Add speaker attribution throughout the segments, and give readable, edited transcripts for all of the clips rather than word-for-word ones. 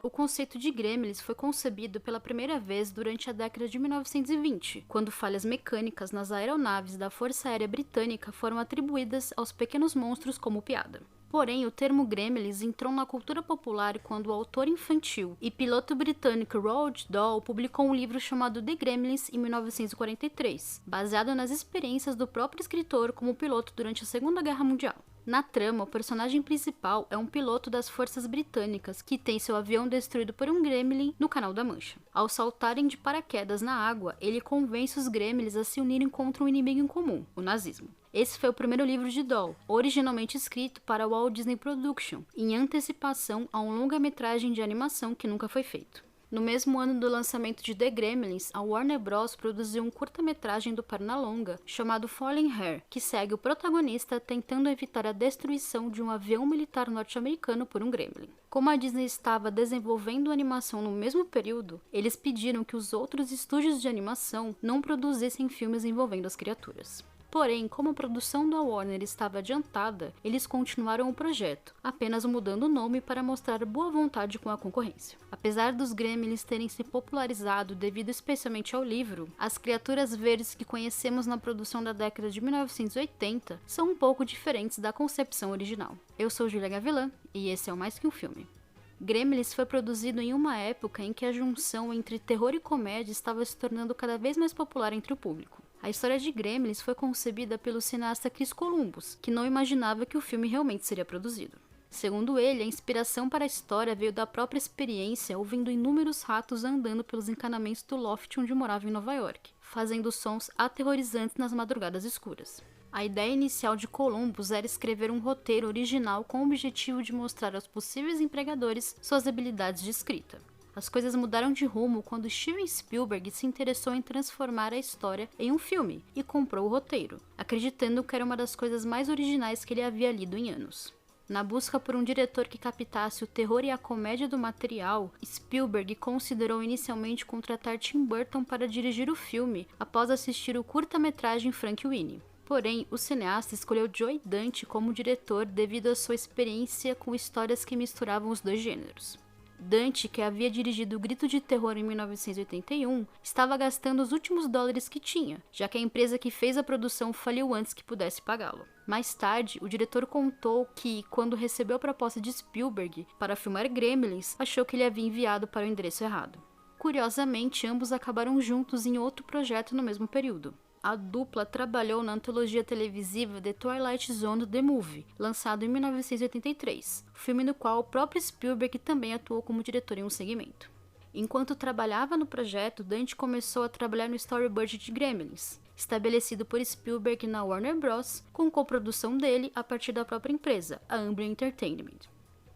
Speaker 1: o conceito de gremlins foi concebido pela primeira vez durante a década de 1920, quando falhas mecânicas nas aeronaves da Força Aérea Britânica foram atribuídas aos pequenos monstros como piada. Porém, o termo gremlins entrou na cultura popular quando o autor infantil e piloto britânico Roald Dahl publicou um livro chamado The Gremlins em 1943, baseado nas experiências do próprio escritor como piloto durante a Segunda Guerra Mundial. Na trama, o personagem principal é um piloto das forças britânicas que tem seu avião destruído por um gremlin no Canal da Mancha. Ao saltarem de paraquedas na água, ele convence os gremlins a se unirem contra um inimigo em comum, o nazismo. Esse foi o primeiro livro de Dahl, originalmente escrito para a Walt Disney Production, em antecipação a um longa-metragem de animação que nunca foi feito. No mesmo ano do lançamento de The Gremlins, a Warner Bros. Produziu um curta-metragem do Pernalonga chamado Falling Hair, que segue o protagonista tentando evitar a destruição de um avião militar norte-americano por um gremlin. Como a Disney estava desenvolvendo a animação no mesmo período, eles pediram que os outros estúdios de animação não produzissem filmes envolvendo as criaturas. Porém, como a produção da Warner estava adiantada, eles continuaram o projeto, apenas mudando o nome para mostrar boa vontade com a concorrência. Apesar dos gremlins terem se popularizado devido especialmente ao livro, as criaturas verdes que conhecemos na produção da década de 1980 são um pouco diferentes da concepção original. Eu sou Julia Gavilã e esse é o Mais Que Um Filme. Gremlins foi produzido em uma época em que a junção entre terror e comédia estava se tornando cada vez mais popular entre o público. A história de Gremlins foi concebida pelo cineasta Chris Columbus, que não imaginava que o filme realmente seria produzido. Segundo ele, a inspiração para a história veio da própria experiência ouvindo inúmeros ratos andando pelos encanamentos do loft onde morava em Nova York, fazendo sons aterrorizantes nas madrugadas escuras. A ideia inicial de Columbus era escrever um roteiro original com o objetivo de mostrar aos possíveis empregadores suas habilidades de escrita. As coisas mudaram de rumo quando Steven Spielberg se interessou em transformar a história em um filme e comprou o roteiro, acreditando que era uma das coisas mais originais que ele havia lido em anos. Na busca por um diretor que captasse o terror e a comédia do material, Spielberg considerou inicialmente contratar Tim Burton para dirigir o filme após assistir o curta-metragem Frankenweenie. Porém, o cineasta escolheu Joe Dante como diretor devido à sua experiência com histórias que misturavam os dois gêneros. Dante, que havia dirigido O Grito de Terror em 1981, estava gastando os últimos dólares que tinha, já que a empresa que fez a produção faliu antes que pudesse pagá-lo. Mais tarde, o diretor contou que, quando recebeu a proposta de Spielberg para filmar Gremlins, achou que ele havia enviado para o endereço errado. Curiosamente, ambos acabaram juntos em outro projeto no mesmo período. A dupla trabalhou na antologia televisiva The Twilight Zone The Movie, lançado em 1983, filme no qual o próprio Spielberg também atuou como diretor em um segmento. Enquanto trabalhava no projeto, Dante começou a trabalhar no storyboard de Gremlins, estabelecido por Spielberg na Warner Bros., com coprodução dele a partir da própria empresa, a Amblin Entertainment.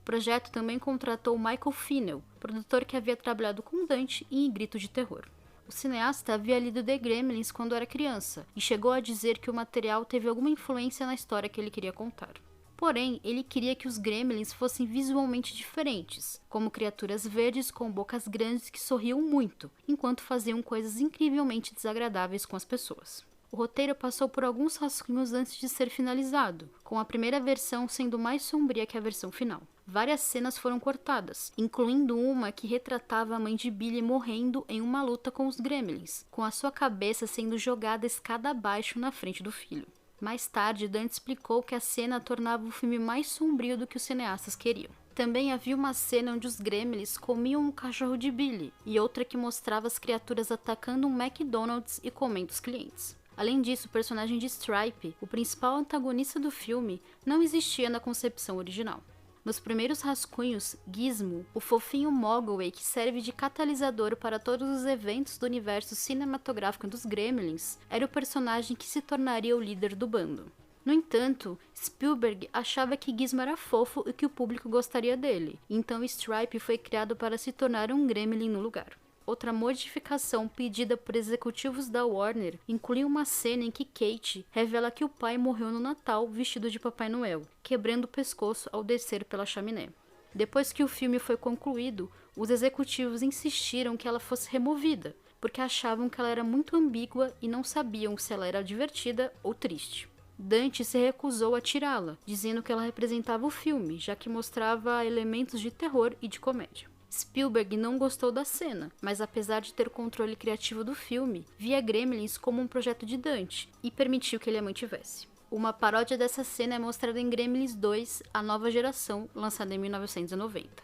Speaker 1: O projeto também contratou Michael Fennell, produtor que havia trabalhado com Dante em Grito de Terror. O cineasta havia lido The Gremlins quando era criança e chegou a dizer que o material teve alguma influência na história que ele queria contar. Porém, ele queria que os gremlins fossem visualmente diferentes, como criaturas verdes com bocas grandes que sorriam muito, enquanto faziam coisas incrivelmente desagradáveis com as pessoas. O roteiro passou por alguns rascunhos antes de ser finalizado, com a primeira versão sendo mais sombria que a versão final. Várias cenas foram cortadas, incluindo uma que retratava a mãe de Billy morrendo em uma luta com os gremlins, com a sua cabeça sendo jogada escada abaixo na frente do filho. Mais tarde, Dante explicou que a cena tornava o filme mais sombrio do que os cineastas queriam. Também havia uma cena onde os gremlins comiam o cachorro de Billy, e outra que mostrava as criaturas atacando um McDonald's e comendo os clientes. Além disso, o personagem de Stripe, o principal antagonista do filme, não existia na concepção original. Nos primeiros rascunhos, Gizmo, o fofinho Mogwai que serve de catalisador para todos os eventos do universo cinematográfico dos Gremlins, era o personagem que se tornaria o líder do bando. No entanto, Spielberg achava que Gizmo era fofo e que o público gostaria dele, então Stripe foi criado para se tornar um Gremlin no lugar. Outra modificação pedida por executivos da Warner inclui uma cena em que Kate revela que o pai morreu no Natal vestido de Papai Noel, quebrando o pescoço ao descer pela chaminé. Depois que o filme foi concluído, os executivos insistiram que ela fosse removida, porque achavam que ela era muito ambígua e não sabiam se ela era divertida ou triste. Dante se recusou a tirá-la, dizendo que ela representava o filme, já que mostrava elementos de terror e de comédia. Spielberg não gostou da cena, mas apesar de ter controle criativo do filme, via Gremlins como um projeto de Dante e permitiu que ele a mantivesse. Uma paródia dessa cena é mostrada em Gremlins 2, A Nova Geração, lançada em 1990.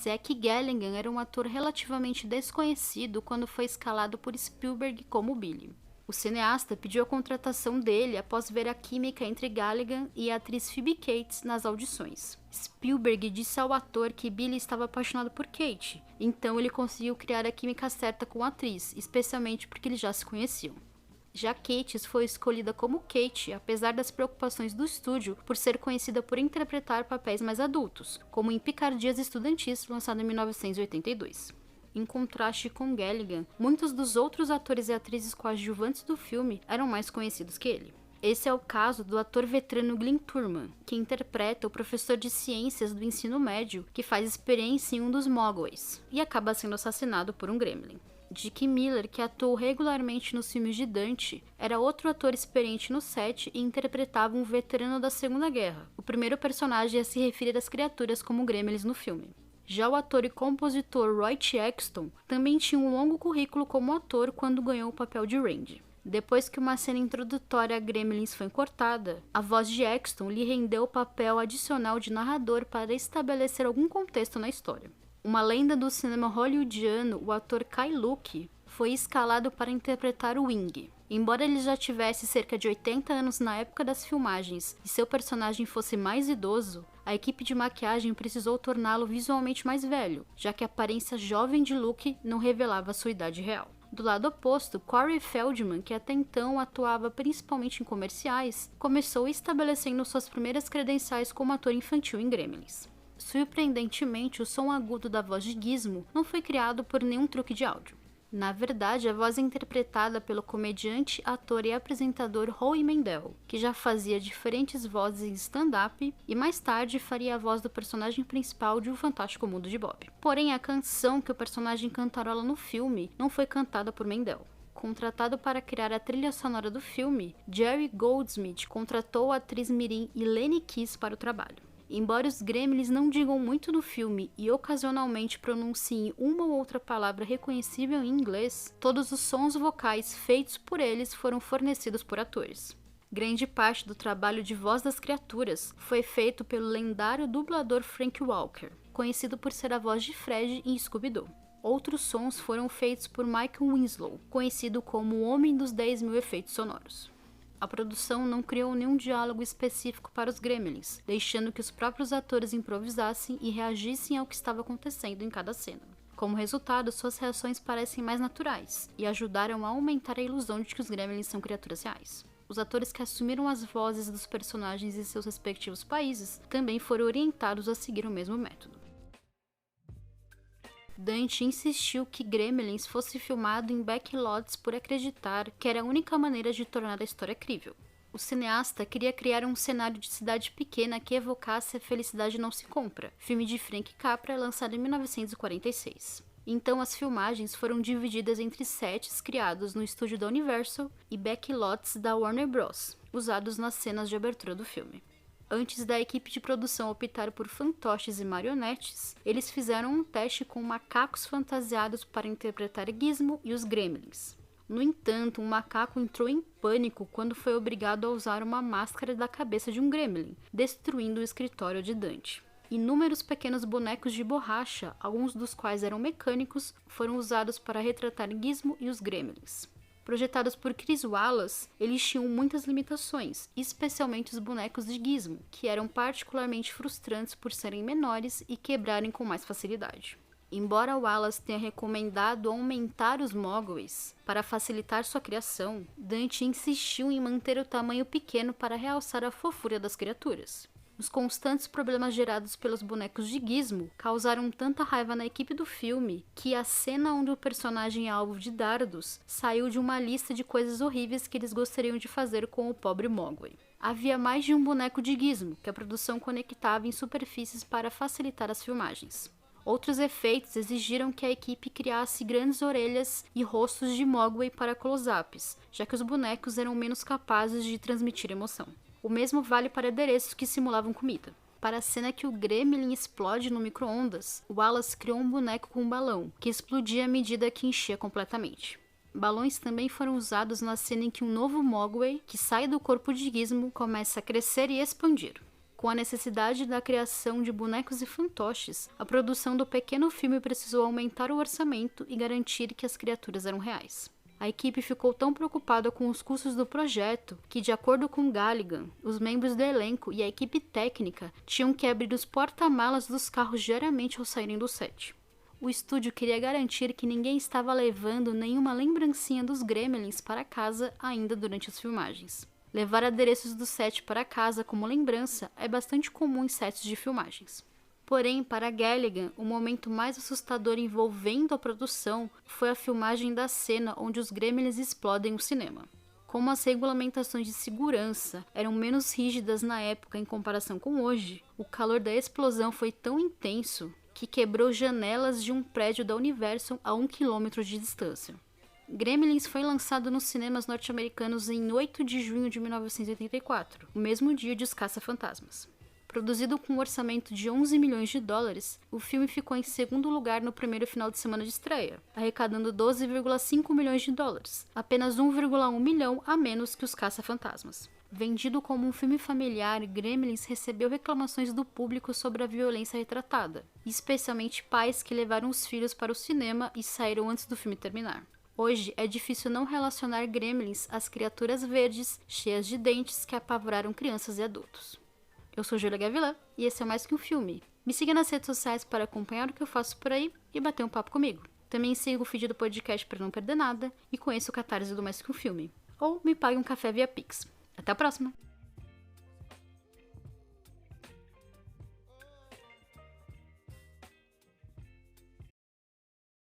Speaker 1: Zach Galligan era um ator relativamente desconhecido quando foi escalado por Spielberg como Billy. O cineasta pediu a contratação dele após ver a química entre Galligan e a atriz Phoebe Cates nas audições. Spielberg disse ao ator que Billy estava apaixonado por Kate, então ele conseguiu criar a química certa com a atriz, especialmente porque eles já se conheciam. Já Cates foi escolhida como Kate, apesar das preocupações do estúdio por ser conhecida por interpretar papéis mais adultos, como em Picardias Estudantis, lançado em 1982. Em contraste com Galligan, muitos dos outros atores e atrizes coadjuvantes do filme eram mais conhecidos que ele. Esse é o caso do ator veterano Glyn Turman, que interpreta o professor de ciências do ensino médio que faz experiência em um dos Mogways, e acaba sendo assassinado por um gremlin. Dick Miller, que atuou regularmente nos filmes de Dante, era outro ator experiente no set e interpretava um veterano da Segunda Guerra, o primeiro personagem a se referir às criaturas como gremlins no filme. Já o ator e compositor Roy Exton também tinha um longo currículo como ator quando ganhou o papel de Randy. Depois que uma cena introdutória a Gremlins foi cortada, a voz de Exton lhe rendeu o papel adicional de narrador para estabelecer algum contexto na história. Uma lenda do cinema hollywoodiano, o ator Kai Luke foi escalado para interpretar o Wing. Embora ele já tivesse cerca de 80 anos na época das filmagens e seu personagem fosse mais idoso, a equipe de maquiagem precisou torná-lo visualmente mais velho, já que a aparência jovem de Luke não revelava sua idade real. Do lado oposto, Corey Feldman, que até então atuava principalmente em comerciais, começou estabelecendo suas primeiras credenciais como ator infantil em Gremlins. Surpreendentemente, o som agudo da voz de Gizmo não foi criado por nenhum truque de áudio. Na verdade, a voz é interpretada pelo comediante, ator e apresentador Howie Mandel, que já fazia diferentes vozes em stand-up e mais tarde faria a voz do personagem principal de O Fantástico Mundo de Bob. Porém, a canção que o personagem cantarola no filme não foi cantada por Mandel. Contratado para criar a trilha sonora do filme, Jerry Goldsmith contratou a atriz mirim Helene Kiss para o trabalho. Embora os gremlins não digam muito no filme e ocasionalmente pronunciem uma ou outra palavra reconhecível em inglês, todos os sons vocais feitos por eles foram fornecidos por atores. Grande parte do trabalho de voz das criaturas foi feito pelo lendário dublador Frank Walker, conhecido por ser a voz de Fred em Scooby-Doo. Outros sons foram feitos por Michael Winslow, conhecido como o Homem dos 10.000 efeitos sonoros. A produção não criou nenhum diálogo específico para os gremlins, deixando que os próprios atores improvisassem e reagissem ao que estava acontecendo em cada cena. Como resultado, suas reações parecem mais naturais e ajudaram a aumentar a ilusão de que os gremlins são criaturas reais. Os atores que assumiram as vozes dos personagens em seus respectivos países também foram orientados a seguir o mesmo método. Dante insistiu que Gremlins fosse filmado em backlots por acreditar que era a única maneira de tornar a história crível. O cineasta queria criar um cenário de cidade pequena que evocasse A Felicidade Não Se Compra, filme de Frank Capra lançado em 1946. Então as filmagens foram divididas entre sets criados no estúdio da Universal e backlots da Warner Bros., usados nas cenas de abertura do filme. Antes da equipe de produção optar por fantoches e marionetes, eles fizeram um teste com macacos fantasiados para interpretar Gizmo e os Gremlins. No entanto, um macaco entrou em pânico quando foi obrigado a usar uma máscara da cabeça de um Gremlin, destruindo o escritório de Dante. Inúmeros pequenos bonecos de borracha, alguns dos quais eram mecânicos, foram usados para retratar Gizmo e os Gremlins. Projetados por Chris Wallace, eles tinham muitas limitações, especialmente os bonecos de Gizmo, que eram particularmente frustrantes por serem menores e quebrarem com mais facilidade. Embora Wallace tenha recomendado aumentar os Mogways para facilitar sua criação, Dante insistiu em manter o tamanho pequeno para realçar a fofura das criaturas. Os constantes problemas gerados pelos bonecos de Gizmo causaram tanta raiva na equipe do filme que a cena onde o personagem é alvo de dardos saiu de uma lista de coisas horríveis que eles gostariam de fazer com o pobre Mogwai. Havia mais de um boneco de Gizmo que a produção conectava em superfícies para facilitar as filmagens. Outros efeitos exigiram que a equipe criasse grandes orelhas e rostos de Mogwai para close-ups, já que os bonecos eram menos capazes de transmitir emoção. O mesmo vale para adereços que simulavam comida. Para a cena que o Gremlin explode no micro-ondas, Wallace criou um boneco com um balão, que explodia à medida que enchia completamente. Balões também foram usados na cena em que um novo Mogwai, que sai do corpo de Gizmo, começa a crescer e expandir. Com a necessidade da criação de bonecos e fantoches, a produção do pequeno filme precisou aumentar o orçamento e garantir que as criaturas eram reais. A equipe ficou tão preocupada com os custos do projeto que, de acordo com Galligan, os membros do elenco e a equipe técnica tinham que abrir os porta-malas dos carros diariamente ao saírem do set. O estúdio queria garantir que ninguém estava levando nenhuma lembrancinha dos Gremlins para casa ainda durante as filmagens. Levar adereços do set para casa como lembrança é bastante comum em sets de filmagens. Porém, para Galligan, o momento mais assustador envolvendo a produção foi a filmagem da cena onde os Gremlins explodem o cinema. Como as regulamentações de segurança eram menos rígidas na época em comparação com hoje, o calor da explosão foi tão intenso que quebrou janelas de um prédio da Universal a 1 km de distância. Gremlins foi lançado nos cinemas norte-americanos em 8 de junho de 1984, o mesmo dia de Os Caça-Fantasmas. Produzido com um orçamento de 11 milhões de dólares, o filme ficou em segundo lugar no primeiro final de semana de estreia, arrecadando 12,5 milhões de dólares, apenas 1,1 milhão a menos que Os Caça-Fantasmas. Vendido como um filme familiar, Gremlins recebeu reclamações do público sobre a violência retratada, especialmente pais que levaram os filhos para o cinema e saíram antes do filme terminar. Hoje é difícil não relacionar Gremlins às criaturas verdes, cheias de dentes que apavoraram crianças e adultos. Eu sou Júlia Gavilã e esse é Mais Que Um Filme. Me siga nas redes sociais para acompanhar o que eu faço por aí e bater um papo comigo. Também siga o feed do podcast para não perder nada e conheça o Catarse do Mais Que Um Filme. Ou me pague um café via Pix. Até a próxima!